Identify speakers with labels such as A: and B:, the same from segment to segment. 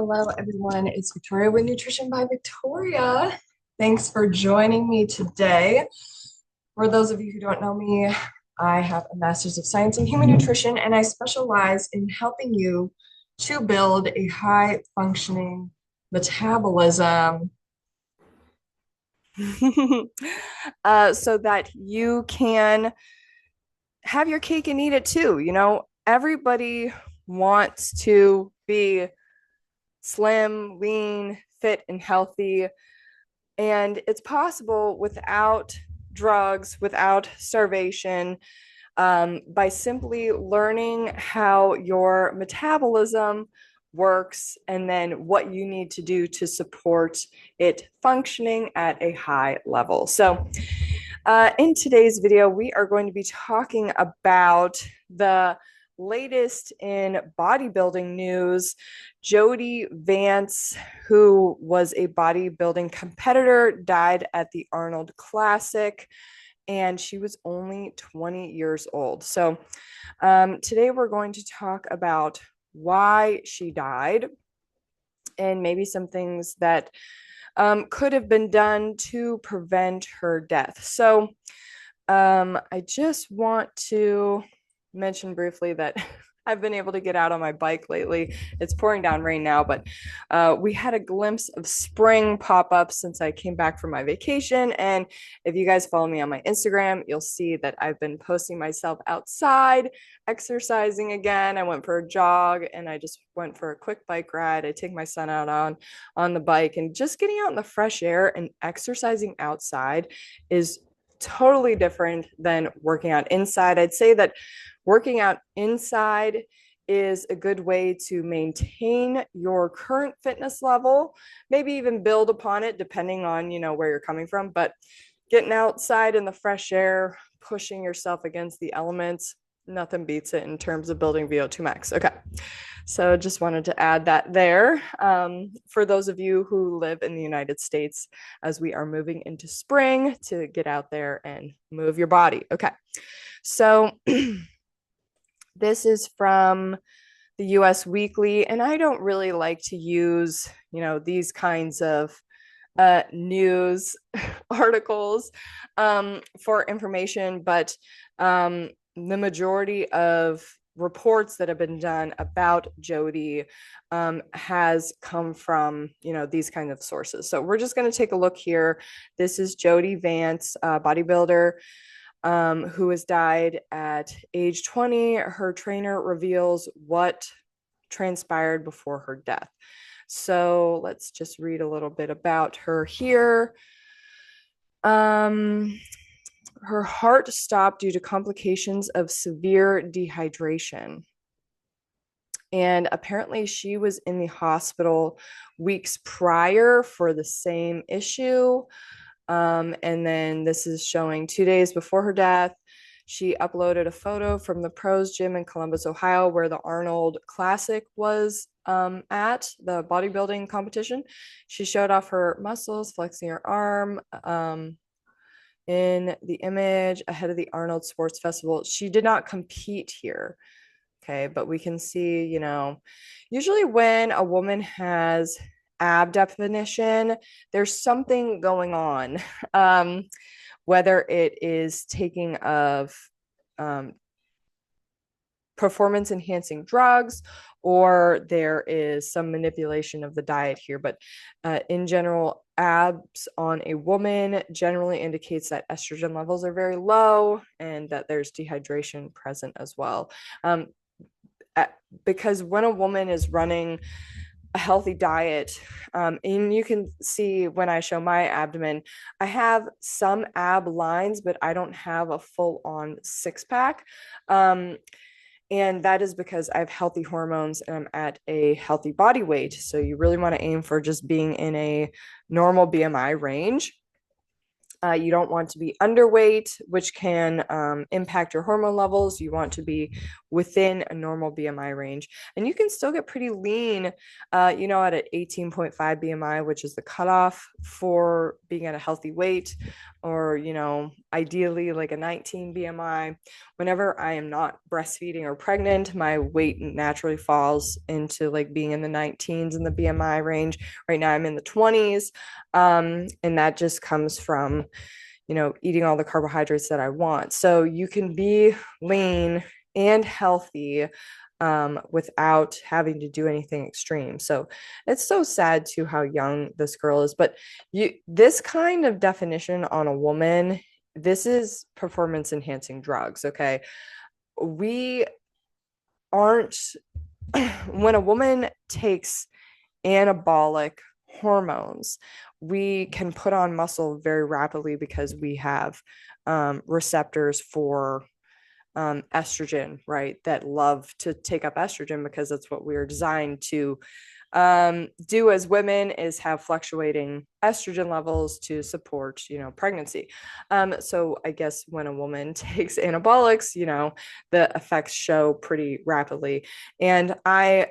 A: Hello, everyone. It's Victoria with Nutrition by Victoria. Thanks for joining me today. For those of you who don't know me, I have a Master's of Science in Human Nutrition, and I specialize in helping you to build a high functioning metabolism.
B: So that you can have your cake and eat it too. Everybody wants to be slim, lean, fit, and healthy. And it's possible without drugs, without starvation, by simply learning how your metabolism works and then what you need to do to support it functioning at a high level. So, in today's video, we are going to be talking about the latest in bodybuilding news. Jodi Vance, who was a bodybuilding competitor, died at the Arnold Classic, and she was only 20 years old. So, today we're going to talk about why she died and maybe some things that could have been done to prevent her death. So, I just want to mention briefly that I've been able to get out on my bike lately. It's pouring down rain now, but we had a glimpse of spring pop up since I came back from my vacation. And if you guys follow me on my Instagram, you'll see that I've been posting myself outside, exercising again. I went for a jog and I just went for a quick bike ride. I take my son out on the bike, and just getting out in the fresh air and exercising outside is totally different than working out inside. I'd say that working out inside is a good way to maintain your current fitness level, maybe even build upon it depending on, where you're coming from. But getting outside in the fresh air, pushing yourself against the elements, nothing beats it in terms of building VO2 max. Okay. So just wanted to add that there. For those of you who live in the United States, as we are moving into spring, to get out there and move your body. Okay. So this is from the US Weekly, and I don't really like to use, these kinds of news articles for information, but the majority of reports that have been done about Jodi has come from, these kind of sources. So we're just going to take a look here. This is Jodi Vance, bodybuilder, who has died at age 20. Her trainer reveals what transpired before her death. So let's just read a little bit about her here. Her heart stopped due to complications of severe dehydration. And apparently she was in the hospital weeks prior for the same issue. And then this is showing 2 days before her death. She uploaded a photo from the Pros Gym in Columbus, Ohio, where the Arnold Classic was at the bodybuilding competition. She showed off her muscles, flexing her arm in the image ahead of the Arnold Sports Festival. She did not compete here. Okay, but we can see, usually when a woman has ab definition, there's something going on. Whether it is taking of performance enhancing drugs, or there is some manipulation of the diet here. But in general, abs on a woman generally indicates that estrogen levels are very low and that there's dehydration present as well. Because when a woman is running a healthy diet, and you can see when I show my abdomen, I have some ab lines, but I don't have a full-on six-pack. And that is because I have healthy hormones and I'm at a healthy body weight. So you really want to aim for just being in a normal BMI range. You don't want to be underweight, which can impact your hormone levels. You want to be within a normal BMI range. And you can still get pretty lean, at an 18.5 BMI, which is the cutoff for being at a healthy weight, or, ideally like a 19 BMI. Whenever I am not breastfeeding or pregnant, my weight naturally falls into like being in the 19s in the BMI range. Right now I'm in the 20s. And that just comes from, eating all the carbohydrates that I want. So you can be lean and healthy without having to do anything extreme. So it's so sad too how young this girl is. But this kind of definition on a woman, this is performance enhancing drugs. Okay. We aren't, when a woman takes anabolic hormones, we can put on muscle very rapidly because we have receptors for estrogen, right? That love to take up estrogen because that's what we are designed to do as women, is have fluctuating estrogen levels to support, pregnancy. So I guess when a woman takes anabolics, the effects show pretty rapidly. And I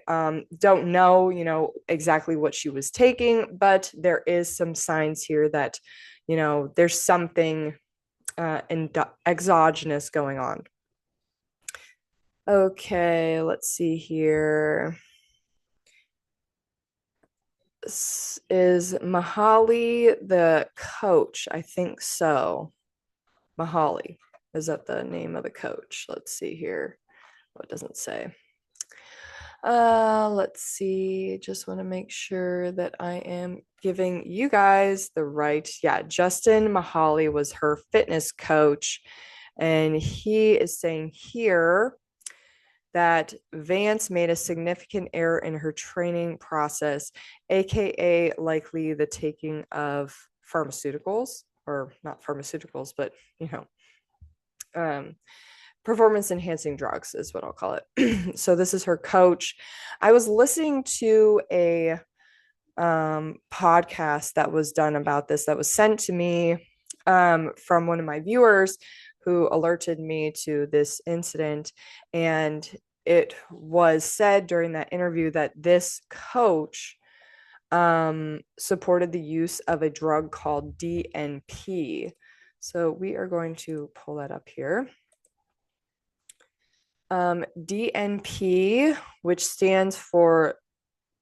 B: don't know, exactly what she was taking, but there is some signs here that, there's something exogenous going on. Okay, let's see here. Is Mahali the coach? I think so. Mahali. Is that the name of the coach? Let's see here. What doesn't say. Let's see. Just want to make sure that I am giving you guys the right. Yeah, Justin Mahali was her fitness coach. And he is saying here that Vance made a significant error in her training process, aka likely the taking of pharmaceuticals, or not pharmaceuticals, but performance enhancing drugs is what I'll call it. So this is her coach. I was listening to a podcast that was done about this, that was sent to me from one of my viewers who alerted me to this incident. And it was said during that interview that this coach supported the use of a drug called DNP. So we are going to pull that up here. DNP, which stands for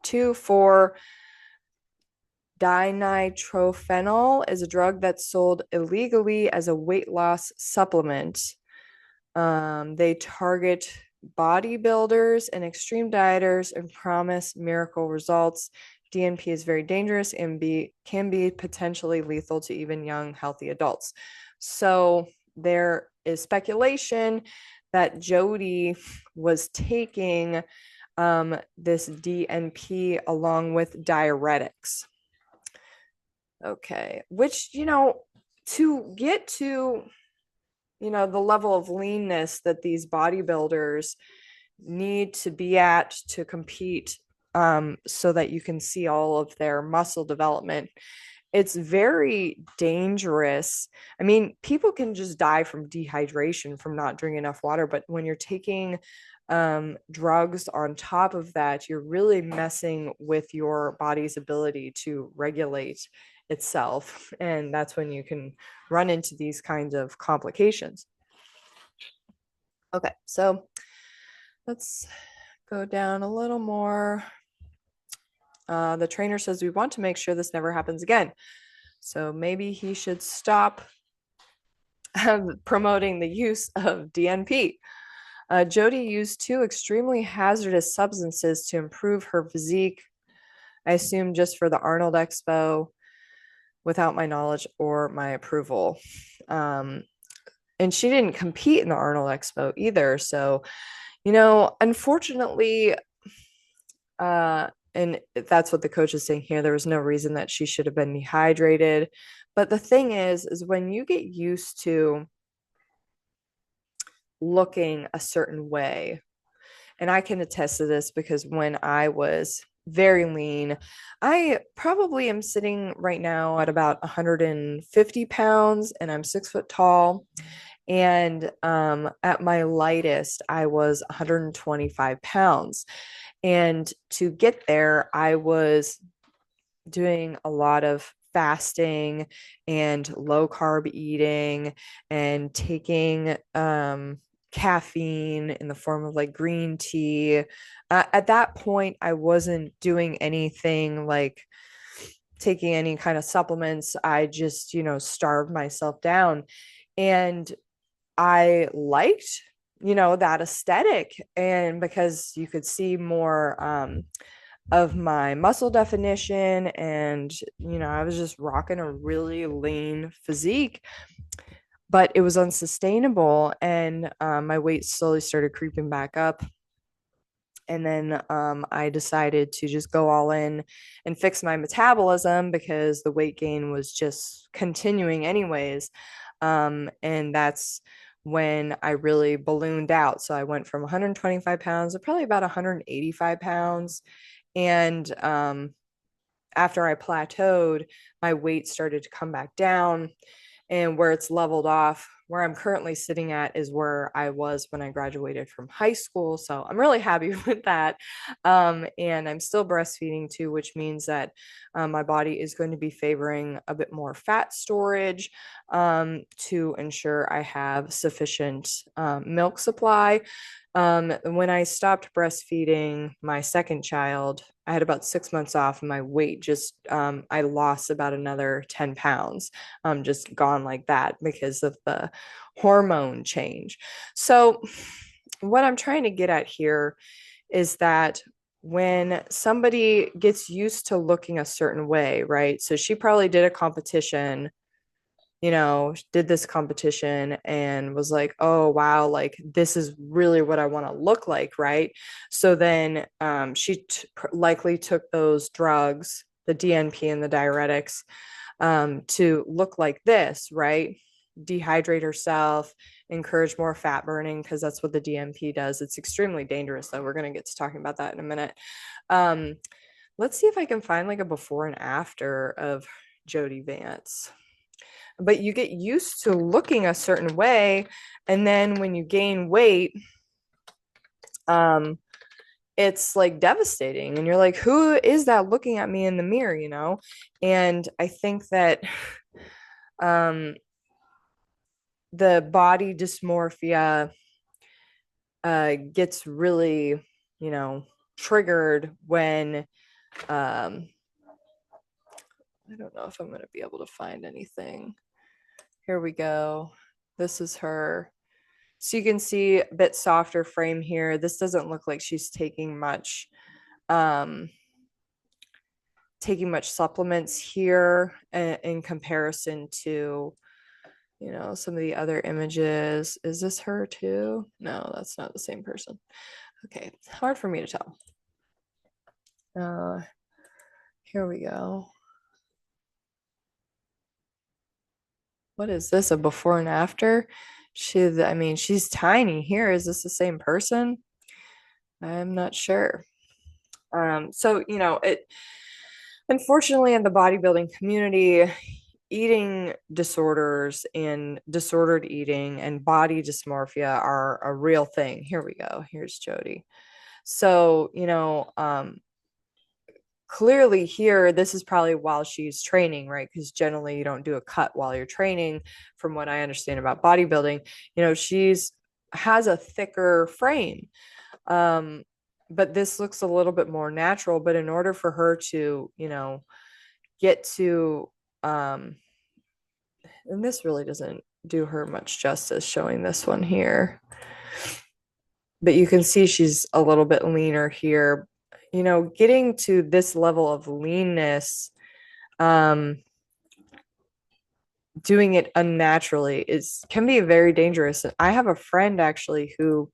B: 2,4-dinitrophenol, is a drug that's sold illegally as a weight loss supplement. They target bodybuilders and extreme dieters and promise miracle results. DNP is very dangerous and can be potentially lethal to even young, healthy adults. So there is speculation that Jodi was taking this DNP along with diuretics. Okay, which, to get to, the level of leanness that these bodybuilders need to be at to compete, so that you can see all of their muscle development, it's very dangerous. I mean, people can just die from dehydration from not drinking enough water, but when you're taking drugs on top of that, you're really messing with your body's ability to regulate itself. And that's when you can run into these kinds of complications. Okay, so let's go down a little more. The trainer says we want to make sure this never happens again. So maybe he should stop promoting the use of DNP. Jodi used 2 extremely hazardous substances to improve her physique, I assume just for the Arnold Expo, without my knowledge or my approval. And she didn't compete in the Arnold Expo either. So, unfortunately, and that's what the coach is saying here, there was no reason that she should have been dehydrated. But the thing is when you get used to looking a certain way, and I can attest to this because when I was very lean. I probably am sitting right now at about 150 pounds, and I'm 6 foot tall. And at my lightest, I was 125 pounds. And to get there, I was doing a lot of fasting and low carb eating and taking caffeine in the form of like green tea. At that point, I wasn't doing anything like taking any kind of supplements. I just, starved myself down. And I liked, that aesthetic. And because you could see more of my muscle definition, and I was just rocking a really lean physique, but it was unsustainable, and my weight slowly started creeping back up. And then I decided to just go all in and fix my metabolism because the weight gain was just continuing anyways. And that's when I really ballooned out. So I went from 125 pounds to probably about 185 pounds. And after I plateaued, my weight started to come back down, and where it's leveled off, where I'm currently sitting at is where I was when I graduated from high school. So I'm really happy with that. And I'm still breastfeeding too, which means that my body is going to be favoring a bit more fat storage to ensure I have sufficient milk supply. When I stopped breastfeeding my second child, I had about 6 months off, and my weight just, I lost about another 10 pounds, just gone like that because of the hormone change. So, what I'm trying to get at here is that when somebody gets used to looking a certain way, right? So, she probably did a competition, did this competition and was like, oh, wow, like this is really what I want to look like, right? So then she likely took those drugs, the DNP and the diuretics, to look like this, right? Dehydrate herself, encourage more fat burning, because that's what the DNP does. It's extremely dangerous, though. We're going to get to talking about that in a minute. Let's see if I can find like a before and after of Jodi Vance. But you get used to looking a certain way, and then when you gain weight, it's like devastating, and you're like, who is that looking at me in the mirror? And I think that the body dysmorphia gets really triggered when I don't know if I'm going to be able to find anything. Here we go. This is her. So you can see a bit softer frame here. This doesn't look like she's taking much supplements here in comparison to, some of the other images. Is this her too? No, that's not the same person. Okay, it's hard for me to tell. Here we go. What is this, a before and after? She's tiny here. Is this the same person? I'm not sure. So, it unfortunately in the bodybuilding community, eating disorders and disordered eating and body dysmorphia are a real thing. Here we go. Here's Jodi. So, clearly here, this is probably while she's training, right? Because generally you don't do a cut while you're training, from what I understand about bodybuilding. She's has a thicker frame. But this looks a little bit more natural. But in order for her to, get to, and this really doesn't do her much justice showing this one here. But you can see she's a little bit leaner here. Getting to this level of leanness, doing it unnaturally can be very dangerous. I have a friend actually who,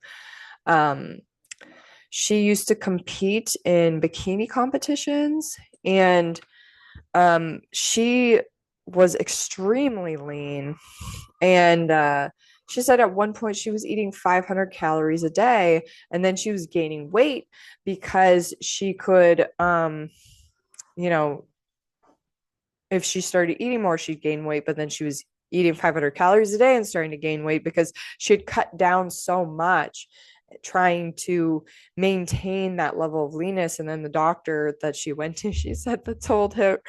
B: she used to compete in bikini competitions, and she was extremely lean, and she said at one point she was eating 500 calories a day, and then she was gaining weight because she could, you know, if she started eating more, she'd gain weight, but then she was eating 500 calories a day and starting to gain weight because she had cut down so much trying to maintain that level of leanness. And then the doctor that she went to, she said that told her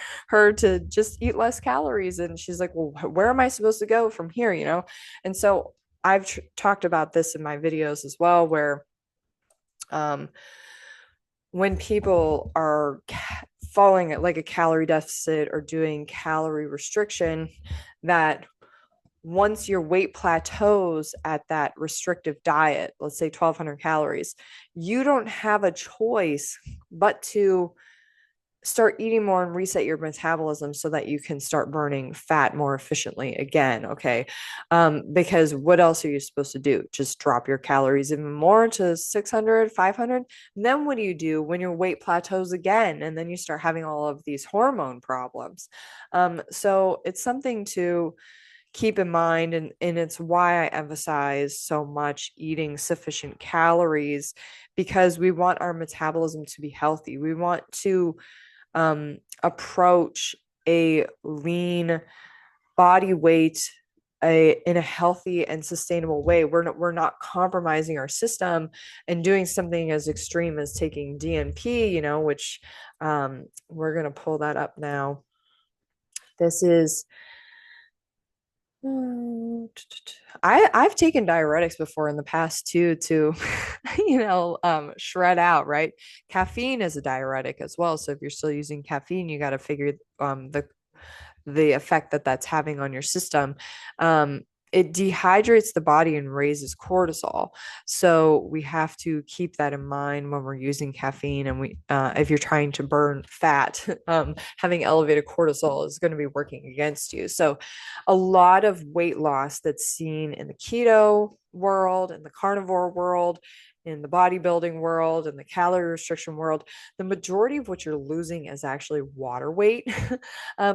B: to just eat less calories. And she's like, well, where am I supposed to go from here? And so I've talked about this in my videos as well, where um, when people are falling at like a calorie deficit or doing calorie restriction, that once your weight plateaus at that restrictive diet, let's say 1200 calories, you don't have a choice but to start eating more and reset your metabolism so that you can start burning fat more efficiently again. Okay. Because what else are you supposed to do? Just drop your calories even more to 600, 500. And then what do you do when your weight plateaus again? And then you start having all of these hormone problems. So it's something to keep in mind, and it's why I emphasize so much eating sufficient calories, because we want our metabolism to be healthy. We want to approach a lean body weight in a healthy and sustainable way. We're not compromising our system and doing something as extreme as taking DNP, which we're going to pull that up now. This is I've taken diuretics before in the past too, to shred out, right? Caffeine is a diuretic as well, so if you're still using caffeine, you got to figure the effect that that's having on your system. It dehydrates the body and raises cortisol. So we have to keep that in mind when we're using caffeine. And if you're trying to burn fat, having elevated cortisol is going to be working against you. So a lot of weight loss that's seen in the keto world, in the carnivore world, in the bodybuilding world, in the calorie restriction world, the majority of what you're losing is actually water weight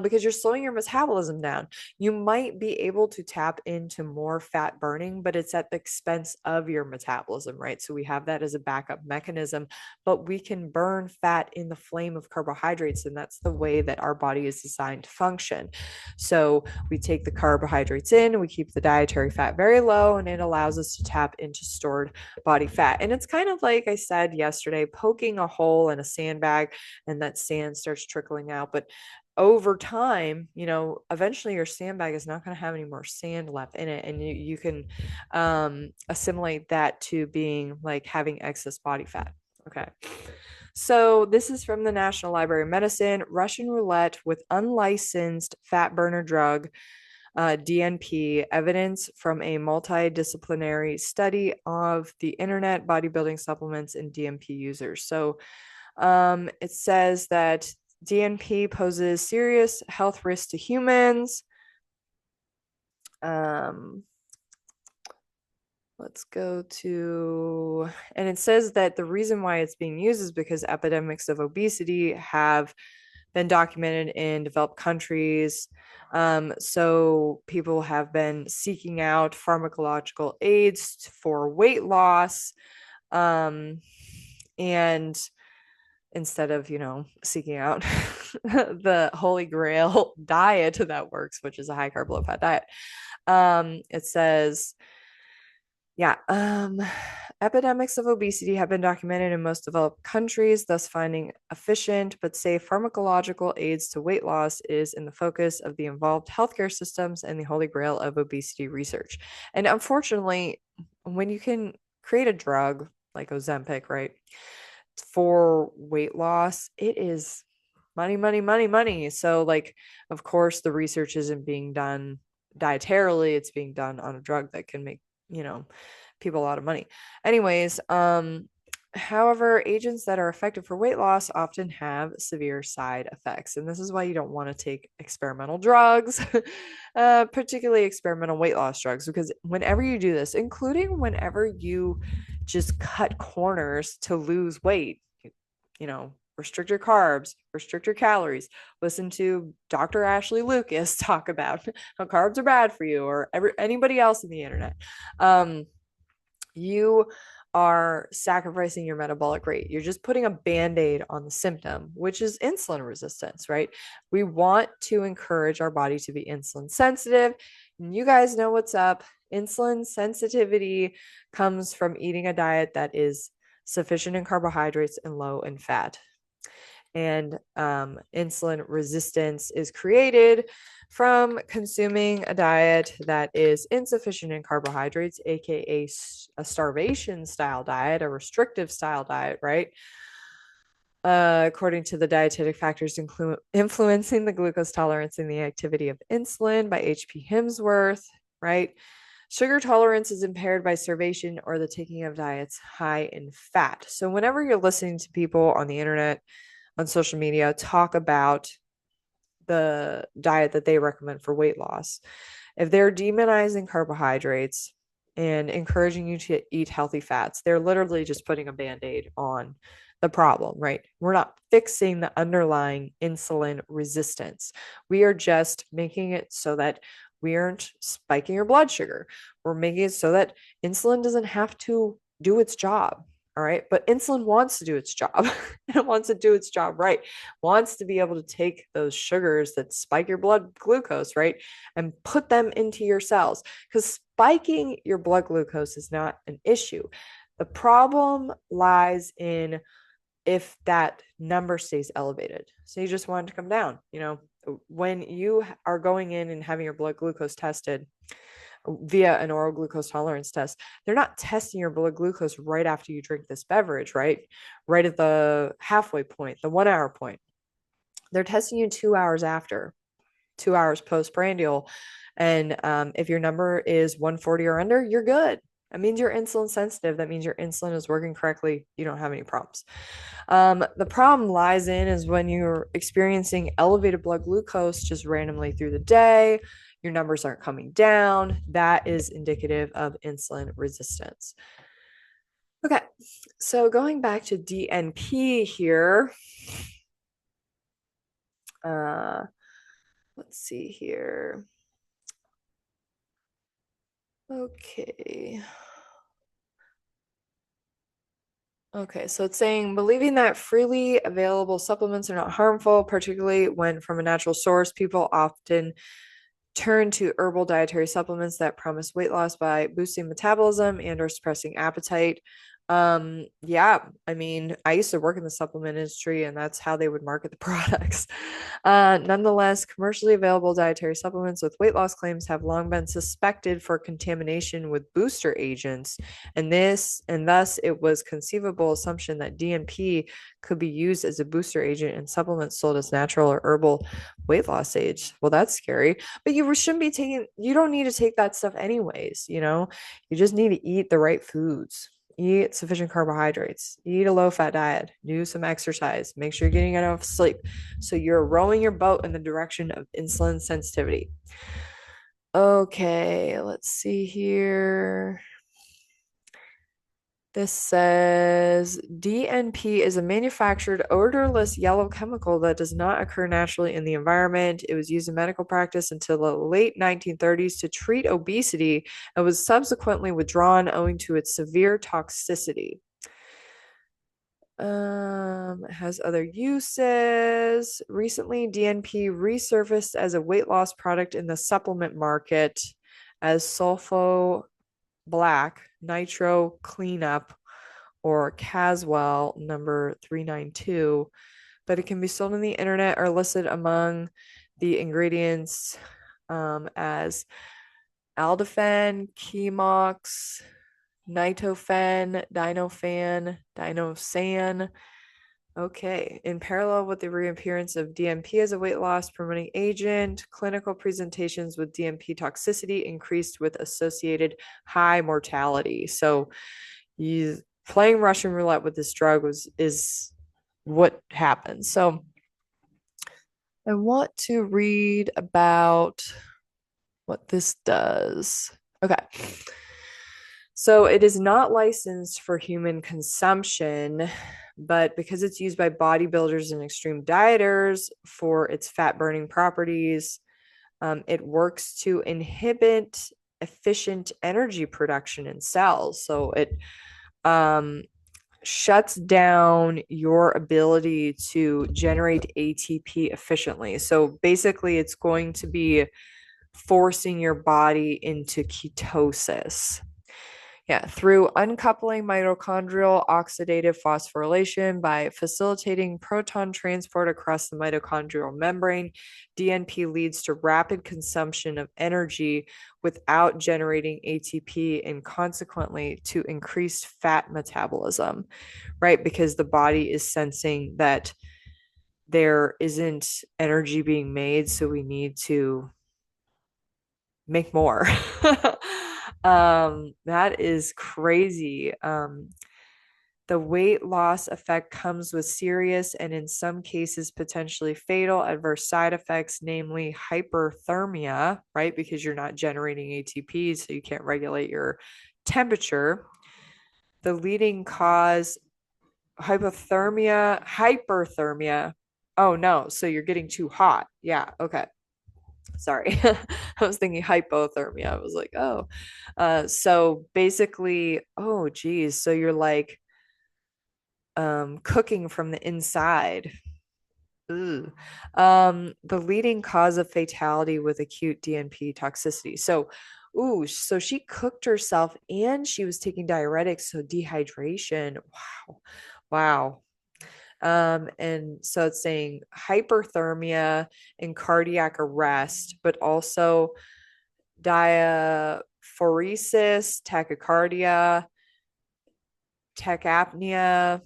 B: because you're slowing your metabolism down. You might be able to tap into more fat burning, but it's at the expense of your metabolism, right? So we have that as a backup mechanism, but we can burn fat in the flame of carbohydrates, and that's the way that our body is designed to function. So we take the carbohydrates in, we keep the dietary fat very low, and it allows us to tap into stored body fat. And it's kind of like I said yesterday, poking a hole in a sandbag and that sand starts trickling out. But over time, eventually your sandbag is not going to have any more sand left in it. And you can assimilate that to being like having excess body fat. Okay. So this is from the National Library of Medicine: Russian roulette with unlicensed fat burner drug, DNP, evidence from a multidisciplinary study of the internet, bodybuilding supplements, and DNP users. So it says that DNP poses serious health risks to humans. Let's go to, and it says that the reason why it's being used is because epidemics of obesity have been documented in developed countries. So people have been seeking out pharmacological aids for weight loss. And instead of, seeking out the holy grail diet that works, which is a high carb, low fat diet. It says, epidemics of obesity have been documented in most developed countries, thus finding efficient but safe pharmacological aids to weight loss is in the focus of the involved healthcare systems and the holy grail of obesity research. And unfortunately, when you can create a drug like Ozempic, right, for weight loss, it is money, money, money, money. So like, of course, the research isn't being done dietarily, it's being done on a drug that can make people a lot of money. Anyways, however, agents that are effective for weight loss often have severe side effects, and this is why you don't want to take experimental drugs, particularly experimental weight loss drugs, because whenever you do this, including whenever you just cut corners to lose weight, restrict your carbs, restrict your calories. Listen to Dr. Ashley Lucas talk about how carbs are bad for you, or anybody else in the internet. You are sacrificing your metabolic rate. You're just putting a band-aid on the symptom, which is insulin resistance, right? We want to encourage our body to be insulin sensitive. And you guys know what's up. Insulin sensitivity comes from eating a diet that is sufficient in carbohydrates and low in fat. And insulin resistance is created from consuming a diet that is insufficient in carbohydrates, aka a starvation style diet, a restrictive style diet, right? According to the dietetic factors influencing the glucose tolerance and the activity of insulin by H.P. Hemsworth, right? Sugar tolerance is impaired by starvation or the taking of diets high in fat. So whenever you're listening to people on the internet, on social media, talk about the diet that they recommend for weight loss, if they're demonizing carbohydrates and encouraging you to eat healthy fats, they're literally just putting a band-aid on the problem, right? We're not fixing the underlying insulin resistance. We are just making it so that we aren't spiking your blood sugar. We're making it so that insulin doesn't have to do its job. All right. But insulin wants to do its job. It wants to do its job right. Wants to be able to take those sugars that spike your blood glucose, right, and put them into your cells. Because spiking your blood glucose is not an issue. The problem lies in if that number stays elevated. So you just want it to come down. When you are going in and having your blood glucose tested via an oral glucose tolerance test, they're not testing your blood glucose right after you drink this beverage, right? Right at the halfway point, the 1 hour point. They're testing you 2 hours after, 2 hours postprandial. And if your number is 140 or under, you're good. That means you're insulin sensitive. That means your insulin is working correctly. You don't have any problems. The problem lies in is when you're experiencing elevated blood glucose just randomly through the day, your numbers aren't coming down. That is indicative of insulin resistance. Okay, so going back to DNP here. Let's see here. Okay. Okay, so it's saying believing that freely available supplements are not harmful, particularly when from a natural source, people often turn to herbal dietary supplements that promise weight loss by boosting metabolism and or suppressing appetite. Yeah, I mean, I used to work in the supplement industry and that's how they would market the products. Nonetheless, commercially available dietary supplements with weight loss claims have long been suspected for contamination with booster agents, and thus it was conceivable assumption that DNP could be used as a booster agent in supplements sold as natural or herbal weight loss aids. Well, that's scary, but you don't need to take that stuff anyways, you just need to eat the right foods. Eat sufficient carbohydrates, eat a low-fat diet, do some exercise, make sure you're getting enough sleep. So you're rowing your boat in the direction of insulin sensitivity. Okay, let's see here. This says DNP is a manufactured odorless yellow chemical that does not occur naturally in the environment. It was used in medical practice until the late 1930s to treat obesity and was subsequently withdrawn owing to its severe toxicity. It has other uses. Recently, DNP resurfaced as a weight loss product in the supplement market as sulfo black nitro cleanup, or Caswell number 392, but it can be sold on the internet or listed among the ingredients as aldafen, chemox, nitofen, dinofan, dinosan. Okay, in parallel with the reappearance of DNP as a weight loss promoting agent, clinical presentations with DNP toxicity increased with associated high mortality. So, playing Russian roulette with this drug is what happens. So, I want to read about what this does. Okay. So it is not licensed for human consumption, but because it's used by bodybuilders and extreme dieters for its fat burning properties, it works to inhibit efficient energy production in cells. So it shuts down your ability to generate ATP efficiently. So basically, it's going to be forcing your body into ketosis. Yeah, through uncoupling mitochondrial oxidative phosphorylation by facilitating proton transport across the mitochondrial membrane, DNP leads to rapid consumption of energy without generating ATP and consequently to increased fat metabolism, right? Because the body is sensing that there isn't energy being made, so we need to make more. That is crazy. The weight loss effect comes with serious and in some cases potentially fatal adverse side effects, namely hyperthermia, right? Because you're not generating ATP, so you can't regulate your temperature. The leading cause hyperthermia. Oh no, so you're getting too hot. Yeah, okay. Sorry. I was thinking hypothermia. I was like, oh. So basically, oh geez. So you're like cooking from the inside. Ooh. The leading cause of fatality with acute DNP toxicity. So, so she cooked herself and she was taking diuretics, so dehydration. Wow. Wow. And so it's saying hyperthermia and cardiac arrest, but also diaphoresis, tachycardia, tachypnea,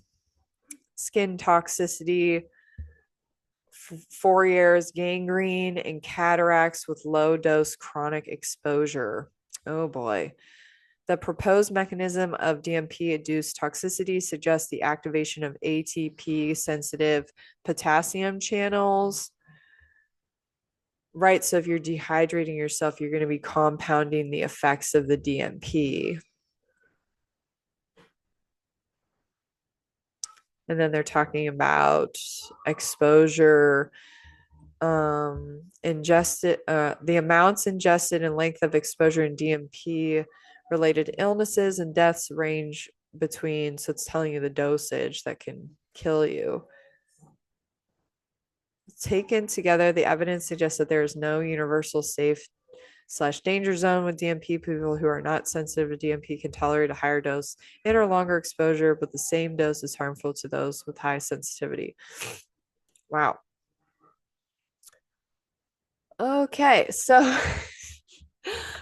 B: skin toxicity, Fourier's gangrene, and cataracts with low dose chronic exposure. Oh boy. The proposed mechanism of DNP-induced toxicity suggests the activation of ATP-sensitive potassium channels. Right, so if you're dehydrating yourself, you're going to be compounding the effects of the DNP. And then they're talking about exposure, ingested, the amounts ingested and length of exposure in DNP related illnesses and deaths range between, so it's telling you the dosage that can kill you. Taken together, the evidence suggests that there is no universal safe / danger zone with DNP. People who are not sensitive to DNP can tolerate a higher dose and or longer exposure, but the same dose is harmful to those with high sensitivity. Wow. Okay, so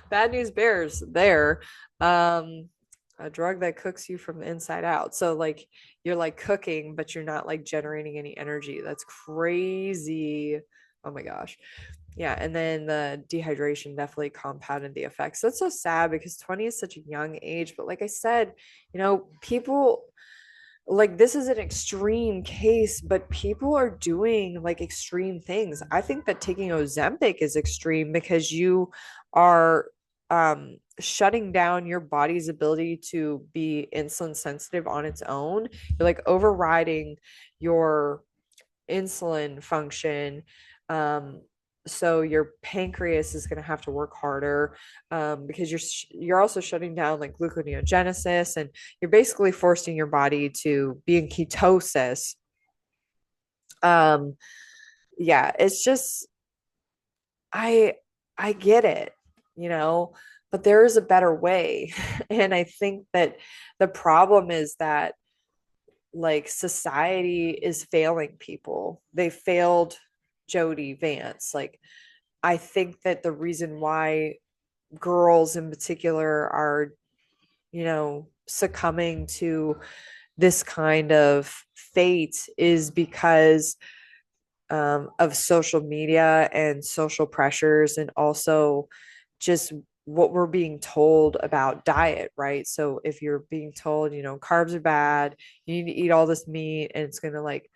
B: bad news bears there. A drug that cooks you from the inside out. So like you're like cooking, but you're not like generating any energy. That's crazy. Oh my gosh. Yeah, and then the dehydration definitely compounded the effects. That's so sad because 20 is such a young age, but like I said, people like this is an extreme case, but people are doing like extreme things. I think that taking Ozempic is extreme because you are shutting down your body's ability to be insulin sensitive on its own. You're like overriding your insulin function. So your pancreas is going to have to work harder because you're also shutting down like gluconeogenesis, and you're basically forcing your body to be in ketosis. Yeah, it's just I I get it, but there is a better way. And I think that the problem is that like society is failing people. They failed Jodi Vance. Like I think that the reason why girls in particular are, succumbing to this kind of fate is because of social media and social pressures, and also just what we're being told about diet, right? So if you're being told, carbs are bad, you need to eat all this meat, and it's going to like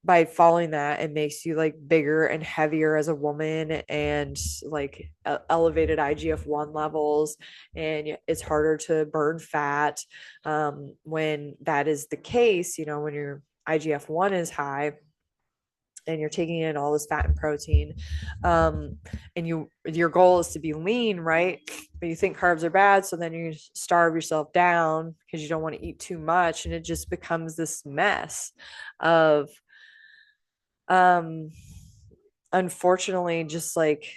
B: by following that, it makes you like bigger and heavier as a woman, and like elevated IGF-1 levels, and it's harder to burn fat. When that is the case, when your IGF-1 is high and you're taking in all this fat and protein, and your goal is to be lean, right? But you think carbs are bad, so then you starve yourself down because you don't want to eat too much, and it just becomes this mess of um unfortunately just like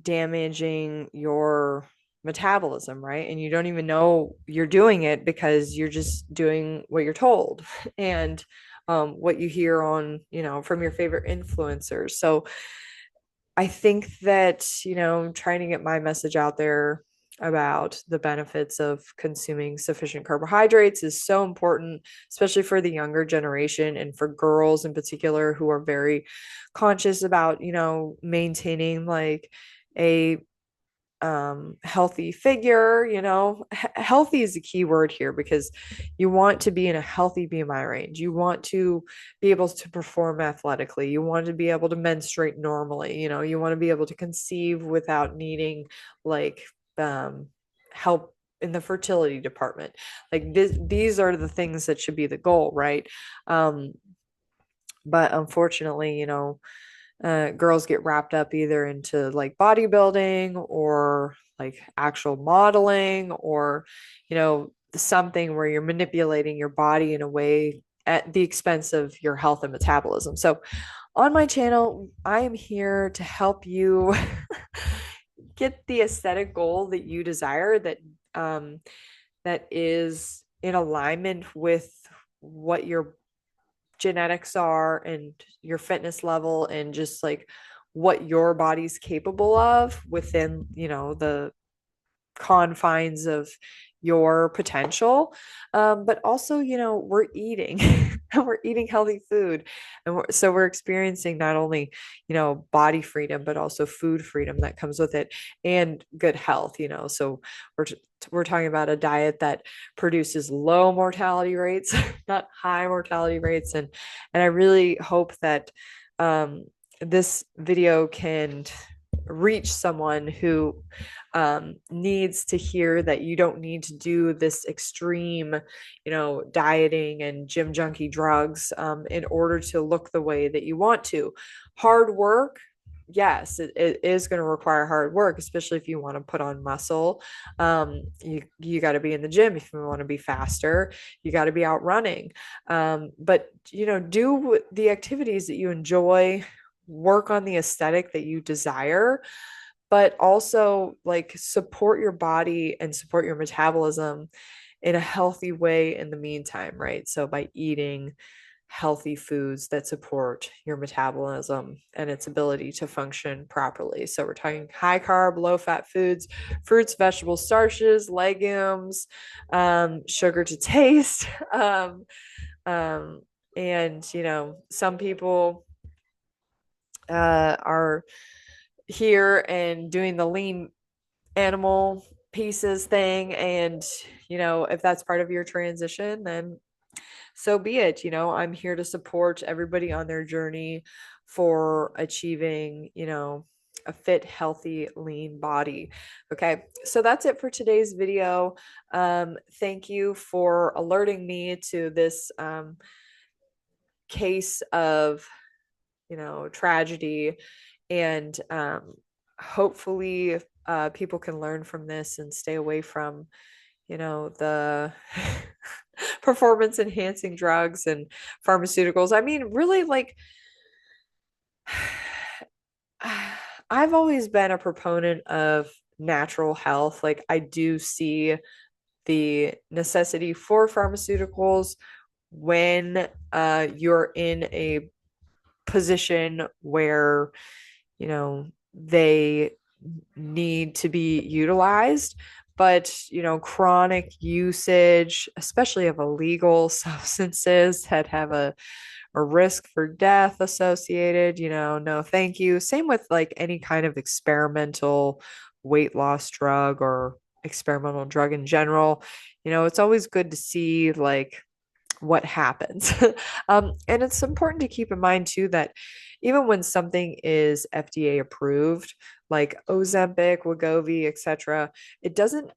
B: damaging your metabolism, right? And you don't even know you're doing it because you're just doing what you're told and what you hear on, from your favorite influencers. So I think that, trying to get my message out there about the benefits of consuming sufficient carbohydrates is so important, especially for the younger generation and for girls in particular who are very conscious about, maintaining like a healthy figure. Healthy is the key word here, because you want to be in a healthy BMI range. You want to be able to perform athletically. You want to be able to menstruate normally. You want to be able to conceive without needing like help in the fertility department. Like these are the things that should be the goal, right? But unfortunately, girls get wrapped up either into like bodybuilding or like actual modeling, or something where you're manipulating your body in a way at the expense of your health and metabolism. So on my channel, I am here to help you get the aesthetic goal that you desire, um that is in alignment with what your genetics are and your fitness level, and just like what your body's capable of within, the confines of your potential. But also, we're eating and we're eating healthy food. And so we're experiencing not only, body freedom, but also food freedom that comes with it, and good health, so we're, we're talking about a diet that produces low mortality rates, not high mortality rates. And I really hope that this video can reach someone who needs to hear that you don't need to do this extreme, dieting and gym junkie drugs in order to look the way that you want to. Hard work, yes, it is going to require hard work, especially if you want to put on muscle. You got to be in the gym if you want to be faster. You got to be out running. But do the activities that you enjoy, work on the aesthetic that you desire, but also like support your body and support your metabolism in a healthy way in the meantime, right? So by eating healthy foods that support your metabolism and its ability to function properly. So we're talking high carb, low fat foods, fruits, vegetables, starches, legumes, sugar to taste. And some people are here and doing the lean animal pieces thing, and if that's part of your transition, then so be it. I'm here to support everybody on their journey for achieving a fit, healthy, lean body. Okay, so that's it for today's video. Thank you for alerting me to this case of tragedy, and hopefully people can learn from this and stay away from the performance enhancing drugs and pharmaceuticals. I mean, really, like I've always been a proponent of natural health. Like I do see the necessity for pharmaceuticals when you're in a position where they need to be utilized. But chronic usage, especially of illegal substances that have a risk for death associated, no thank you. Same with like any kind of experimental weight loss drug or experimental drug in general. It's always good to see like what happens. And it's important to keep in mind too that even when something is FDA approved, like Ozempic, Wegovy, etc., it doesn't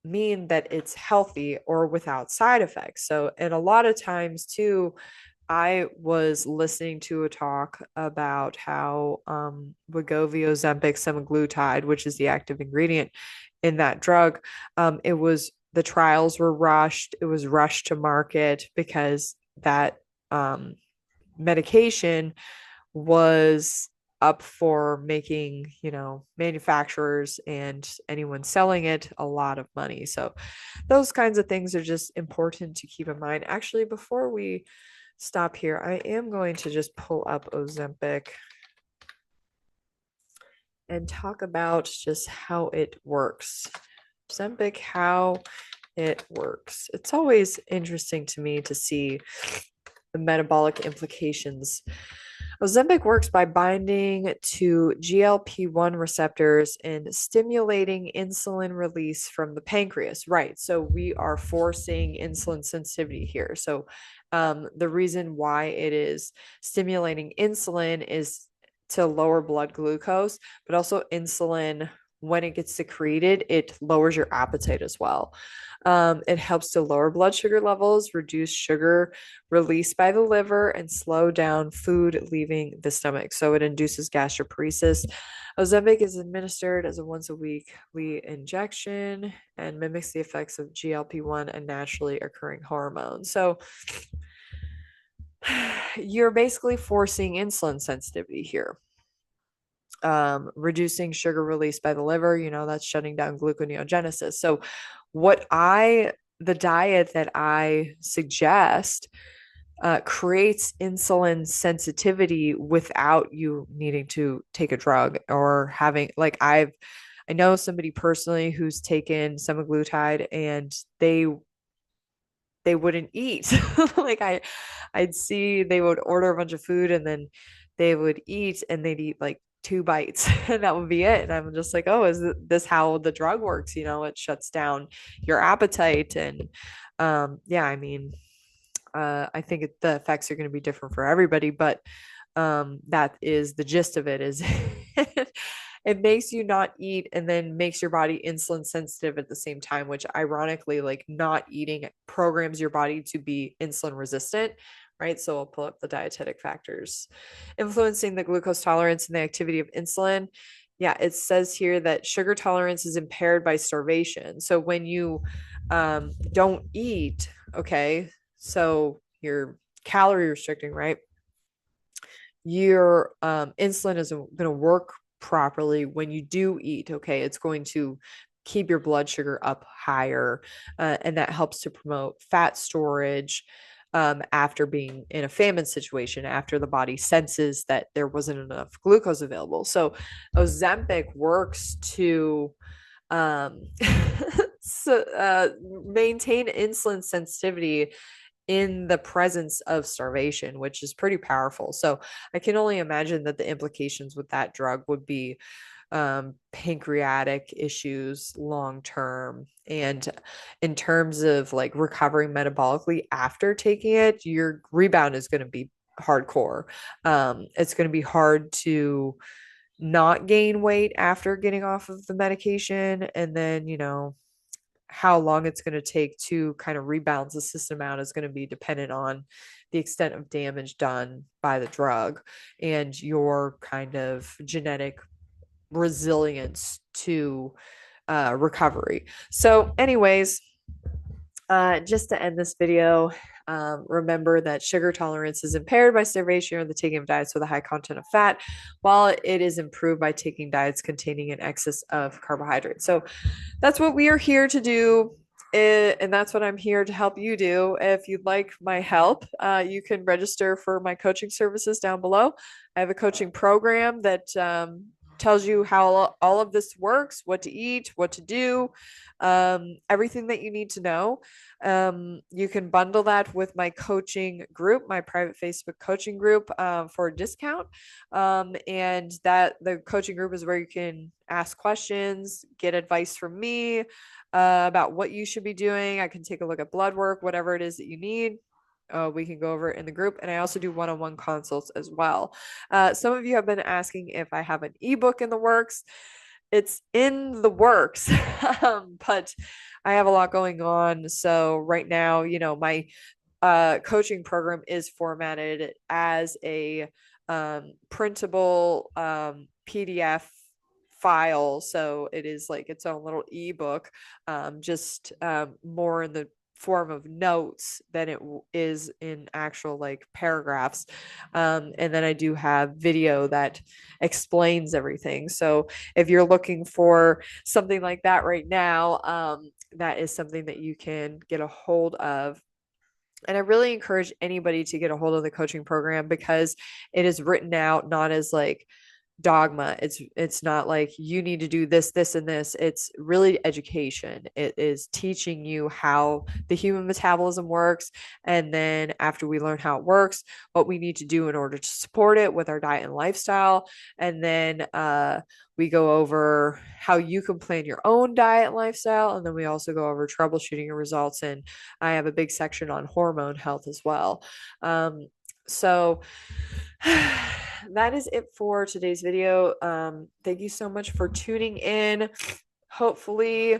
B: mean that it's healthy or without side effects. So, and a lot of times too, I was listening to a talk about how Wegovy, Ozempic, semaglutide, which is the active ingredient in that drug, it was the trials were rushed. It was rushed to market because that medication was up for making, manufacturers and anyone selling it a lot of money. So those kinds of things are just important to keep in mind. Actually, before we stop here, I am going to just pull up Ozempic and talk about just how it works. Ozempic, how it works. It's always interesting to me to see the metabolic implications. Ozempic works by binding to GLP-1 receptors and stimulating insulin release from the pancreas. Right. So we are forcing insulin sensitivity here. So the reason why it is stimulating insulin is to lower blood glucose, but also insulin, when it gets secreted, it lowers your appetite as well. It helps to lower blood sugar levels, reduce sugar released by the liver, and slow down food leaving the stomach. So it induces gastroparesis. Ozempic is administered as a once a weekly injection and mimics the effects of GLP-1, a naturally occurring hormone. So you're basically forcing insulin sensitivity here. Reducing sugar release by the liver, that's shutting down gluconeogenesis. So the diet that I suggest creates insulin sensitivity without you needing to take a drug or having, like, I know somebody personally who's taken semaglutide and they wouldn't eat. Like I'd see they would order a bunch of food and then they would eat and they'd eat like 2 bites and that would be it. And I'm just like, oh, is this how the drug works? It shuts down your appetite. And yeah, I mean, I think the effects are going to be different for everybody, but that is the gist of it is it makes you not eat and then makes your body insulin sensitive at the same time, which ironically, like not eating programs your body to be insulin resistant, right? So I'll pull up the dietetic factors influencing the glucose tolerance and the activity of insulin. Yeah, it says here that sugar tolerance is impaired by starvation. So when you don't eat, okay, so you're calorie restricting, right? Your insulin isn't going to work properly when you do eat. Okay, it's going to keep your blood sugar up higher, and that helps to promote fat storage after being in a famine situation, after the body senses that there wasn't enough glucose available. So Ozempic works to maintain insulin sensitivity in the presence of starvation, which is pretty powerful. So I can only imagine that the implications with that drug would be pancreatic issues long term. And in terms of like recovering metabolically after taking it, your rebound is going to be hardcore. It's going to be hard to not gain weight after getting off of the medication. And then, how long it's going to take to kind of rebalance the system out is going to be dependent on the extent of damage done by the drug and your kind of genetic resilience to recovery. So anyways, just to end this video, remember that sugar tolerance is impaired by starvation or the taking of diets with a high content of fat, while it is improved by taking diets containing an excess of carbohydrates. So that's what we are here to do. And that's what I'm here to help you do. If you'd like my help, you can register for my coaching services down below. I have a coaching program that tells you how all of this works, what to eat, what to do, everything that you need to know. You can bundle that with my coaching group, my private Facebook coaching group, for a discount. And that the coaching group is where you can ask questions, get advice from me about what you should be doing. I can take a look at blood work, whatever it is that you need. we can go over it in the group. And I also do one-on-one consults as well. Some of you have been asking if I have an ebook in the works. It's in the works, but I have a lot going on. So right now, my coaching program is formatted as a printable PDF file. So it is like its own little ebook, just more in the form of notes than it is in actual like paragraphs. And then I do have video that explains everything. So if you're looking for something like that right now, that is something that you can get a hold of. And I really encourage anybody to get a hold of the coaching program because it is written out not as like dogma. It's not like you need to do this, this, and this. It's really education. It is teaching you how the human metabolism works. And then after we learn how it works, what we need to do in order to support it with our diet and lifestyle. And then we go over how you can plan your own diet and lifestyle. And then we also go over troubleshooting your results. And I have a big section on hormone health as well. So that is it for today's video. Thank you so much for tuning in. Hopefully,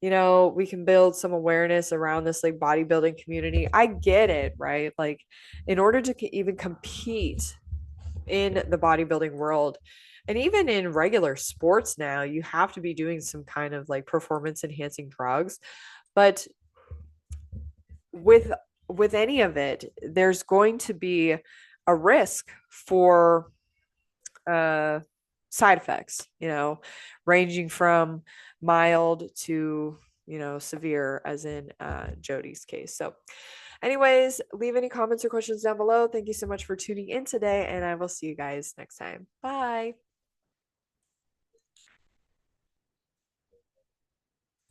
B: we can build some awareness around this like bodybuilding community. I get it, right? Like in order to even compete in the bodybuilding world and even in regular sports now, you have to be doing some kind of like performance enhancing drugs. But with any of it, there's going to be a risk for side effects, ranging from mild to, severe, as in Jodi's case. So anyways, leave any comments or questions down below. Thank you so much for tuning in today, and I will see you guys next time. Bye.